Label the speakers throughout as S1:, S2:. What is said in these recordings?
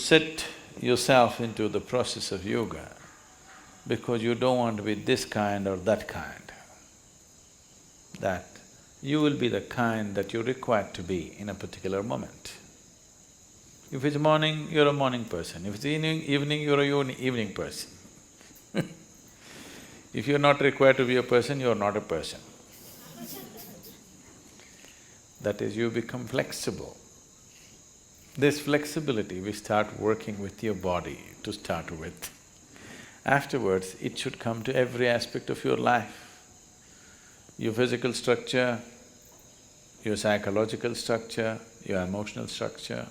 S1: set yourself into the process of yoga because you don't want to be this kind or that kind. That you will be the kind that you're required to be in a particular moment. If it's morning, you're a morning person. If it's evening, you're a evening person. If you're not required to be a person, you're not a person. That is, you become flexible. This flexibility, we start working with your body to start with. Afterwards, it should come to every aspect of your life. Your physical structure, your psychological structure, your emotional structure,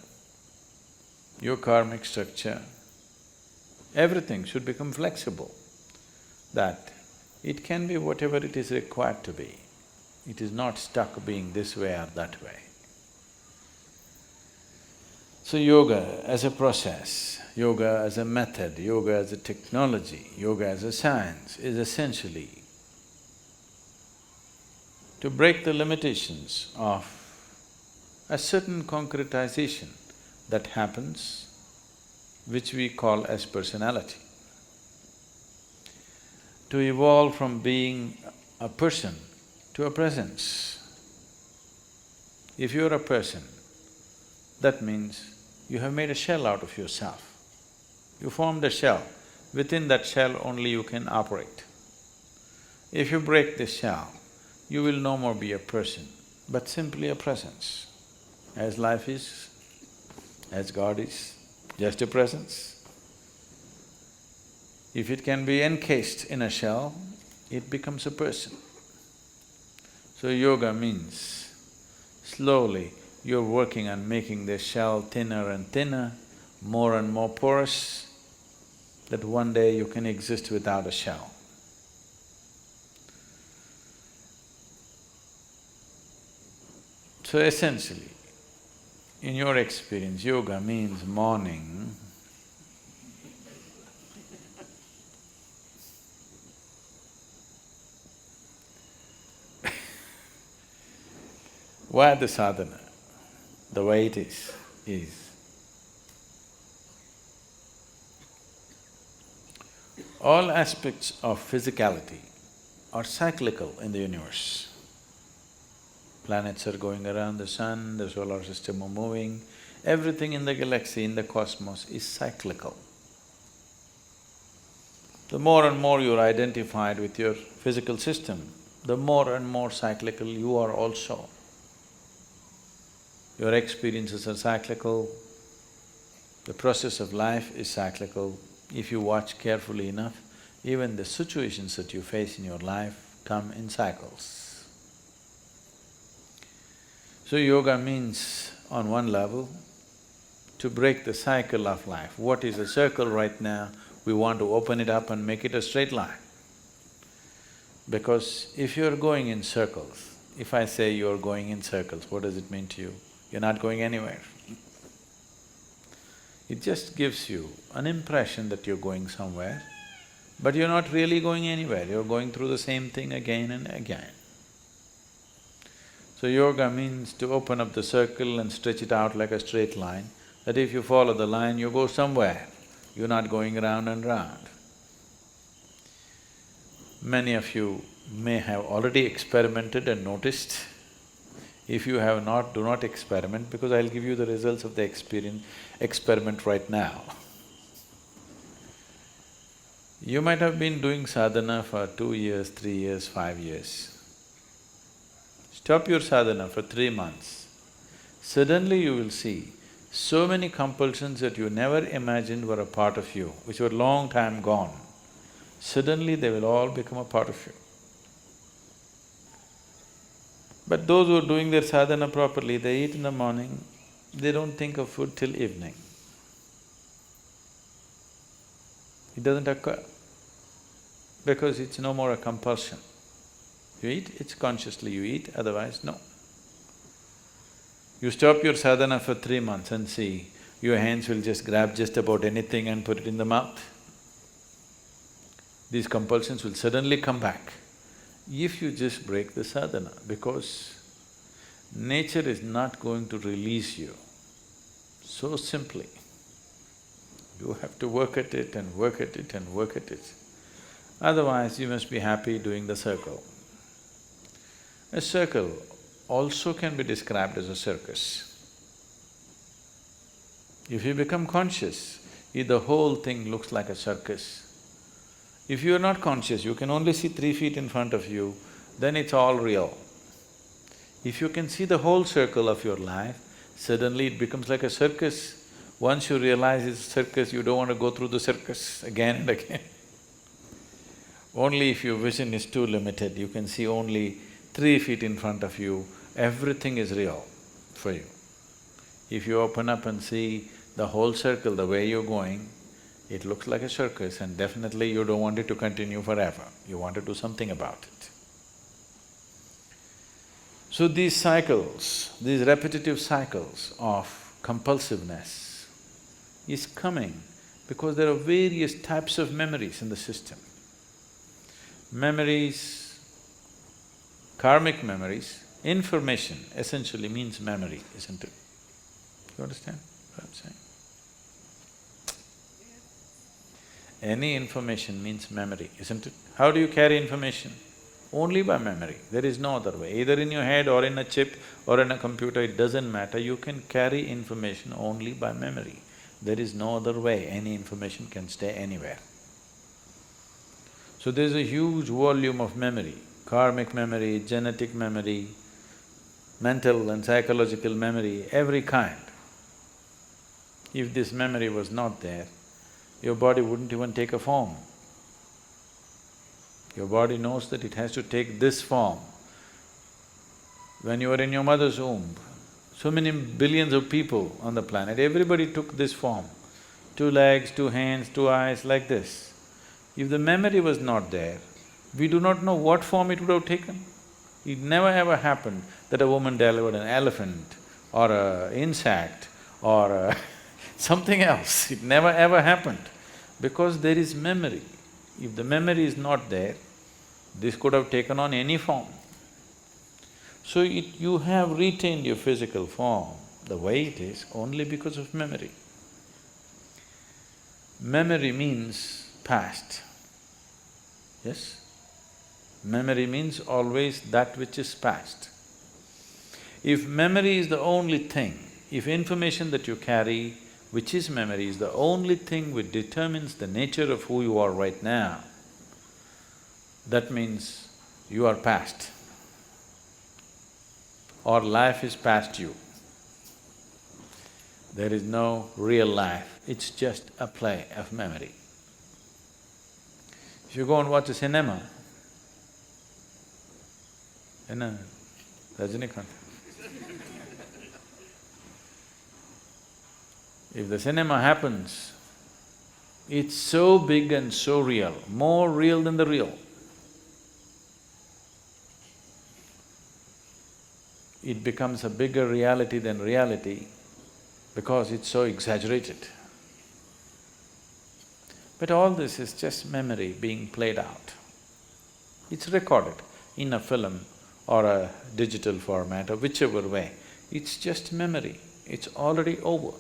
S1: your karmic structure, everything should become flexible, that it can be whatever it is required to be. It is not stuck being this way or that way. So yoga as a process, yoga as a method, yoga as a technology, yoga as a science is essentially to break the limitations of a certain concretization that happens, which we call as personality. To evolve from being a person to a presence. If you're a person, that means you have made a shell out of yourself. You formed a shell, within that shell only you can operate. If you break this shell, you will no more be a person, but simply a presence. As life is, as God is, just a presence. If it can be encased in a shell, it becomes a person. So yoga means slowly you're working on making this shell thinner and thinner, more and more porous, that one day you can exist without a shell. So essentially, in your experience, yoga means morning. Why the sadhana, the way it is all aspects of physicality are cyclical in the universe. Planets are going around the sun, the solar system are moving, everything in the galaxy, in the cosmos is cyclical. The more and more you're identified with your physical system, the more and more cyclical you are also. Your experiences are cyclical, the process of life is cyclical. If you watch carefully enough, even the situations that you face in your life come in cycles. So yoga means, on one level, to break the cycle of life. What is a circle right now, we want to open it up and make it a straight line. Because if you're going in circles, if I say you're going in circles, what does it mean to you? You're not going anywhere. It just gives you an impression that you're going somewhere, but you're not really going anywhere, you're going through the same thing again and again. So yoga means to open up the circle and stretch it out like a straight line, that if you follow the line, you go somewhere, you're not going round and round. Many of you may have already experimented and noticed. If you have not, do not experiment, because I'll give you the results of the experiment right now. You might have been doing sadhana for 2 years, 3 years, 5 years. Stop your sadhana for 3 months. Suddenly you will see so many compulsions that you never imagined were a part of you, which were long time gone. Suddenly they will all become a part of you. But those who are doing their sadhana properly, they eat in the morning, they don't think of food till evening. It doesn't occur, because it's no more a compulsion. You eat, it's consciously you eat, otherwise no. You stop your sadhana for 3 months and see, your hands will just grab just about anything and put it in the mouth. These compulsions will suddenly come back if you just break the sadhana, because nature is not going to release you so simply. You have to work at it and work at it and work at it. Otherwise, you must be happy doing the circle. A circle also can be described as a circus. If you become conscious, the whole thing looks like a circus. If you are not conscious, you can only see 3 feet in front of you, then it's all real. If you can see the whole circle of your life, suddenly it becomes like a circus. Once you realize it's a circus, you don't want to go through the circus again and again. Only if your vision is too limited, you can see only 3 feet in front of you, everything is real for you. If you open up and see the whole circle, the way you're going, it looks like a circus and definitely you don't want it to continue forever, you want to do something about it. So these cycles, these repetitive cycles of compulsiveness is coming because there are various types of memories in the system. Memories, karmic memories, information essentially means memory, isn't it? You understand what I'm saying? Any information means memory, isn't it? How do you carry information? Only by memory, there is no other way. Either in your head or in a chip or in a computer, it doesn't matter, you can carry information only by memory. There is no other way, any information can stay anywhere. So there's a huge volume of memory, karmic memory, genetic memory, mental and psychological memory, every kind. If this memory was not there, your body wouldn't even take a form. Your body knows that it has to take this form. When you were in your mother's womb, so many billions of people on the planet, everybody took this form. 2 legs, 2 hands, 2 eyes, like this. If the memory was not there, we do not know what form it would have taken. It never ever happened that a woman delivered an elephant or an insect or something else. It never ever happened because there is memory. If the memory is not there, this could have taken on any form. So you have retained your physical form the way it is only because of memory. Memory means past, yes? Memory means always that which is past. If memory is the only thing, if information that you carry, which is memory, is the only thing which determines the nature of who you are right now, that means you are past or life is past you. There is no real life, it's just a play of memory. If you go and watch a cinema, Rajinikanth. If the cinema happens, it's so big and so real, more real than the real. It becomes a bigger reality than reality because it's so exaggerated. But all this is just memory being played out. It's recorded in a film or a digital format or whichever way, it's just memory, it's already over.